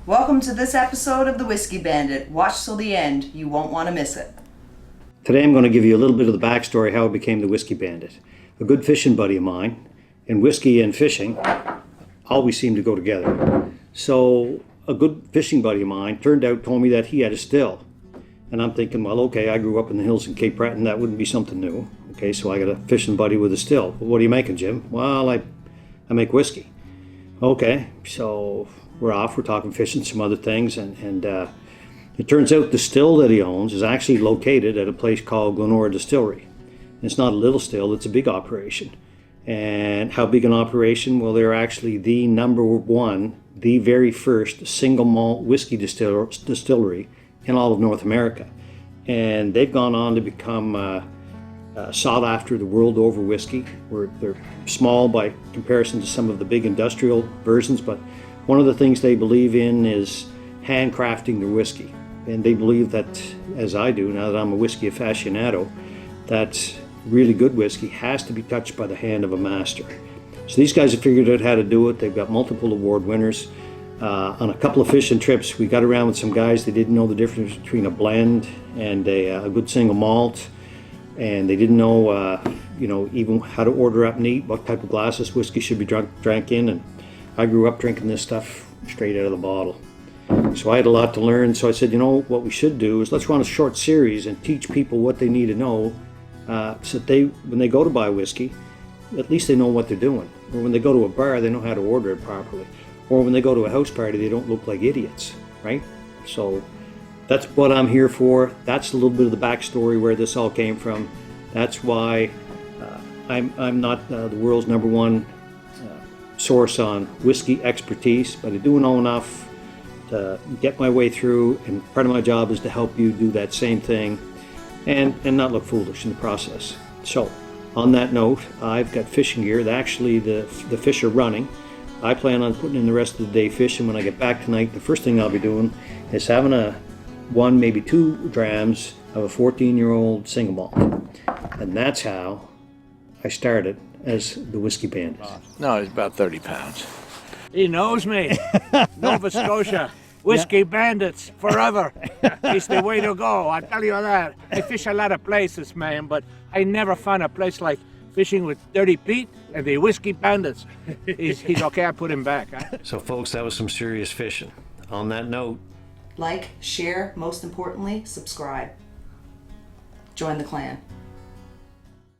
Welcome to this episode of the Whisky Bandit. Watch till the end. You won't want to miss it. Today I'm going to give you a little bit of the backstory how I became the Whisky Bandit. A good fishing buddy of mine, and whiskey and fishing always seem to go together. So a good fishing buddy of mine told me that he had a still. And I'm thinking, well, okay, I grew up in the hills in Cape Breton, that wouldn't be something new. Okay, so I got a fishing buddy with a still. Well, what are you making, Jim? Well, I make whiskey. Okay, so we're off, we're talking fishing, some other things, and it turns out the still that he owns is actually located at a place called Glenora Distillery. And it's not a little still, it's a big operation. And how big an operation? Well, they're actually the number one, the very first single malt whiskey distillery in all of North America. And they've gone on to become sought after the world over whiskey. They're small by comparison to some of the big industrial versions, but one of the things they believe in is handcrafting their whiskey. And they believe that, as I do, now that I'm a whiskey aficionado, that really good whiskey has to be touched by the hand of a master. So these guys have figured out how to do it. They've got multiple award winners. On a couple of fishing trips, we got around with some guys that didn't know the difference between a blend and a good single malt. And they didn't know, even how to order up neat, what type of glasses whiskey should be drank in. And I grew up drinking this stuff straight out of the bottle. So I had a lot to learn. So I said, what we should do is let's run a short series and teach people what they need to know, so that when they go to buy whiskey, at least they know what they're doing. Or when they go to a bar, they know how to order it properly. Or when they go to a house party, they don't look like idiots, right? So that's what I'm here for. That's a little bit of the backstory where this all came from. That's why I'm not the world's number one source on whiskey expertise, but I do know enough to get my way through, and part of my job is to help you do that same thing and not look foolish in the process. So on that note, I've got fishing gear. Actually, the fish are running. I plan on putting in the rest of the day fishing. When I get back tonight, the first thing I'll be doing is having one, maybe 2 drams of a 14-year-old single malt. And that's how I started as the Whisky Bandit. No, he's about 30 pounds. He knows me. Nova Scotia. Whisky Bandits forever. It's the way to go, I tell you that. I fish a lot of places, man, but I never found a place like fishing with Dirty Pete and the Whisky Bandits. He's okay, I put him back. Huh? So folks, that was some serious fishing. On that note, Like, share, most importantly, subscribe. Join the clan.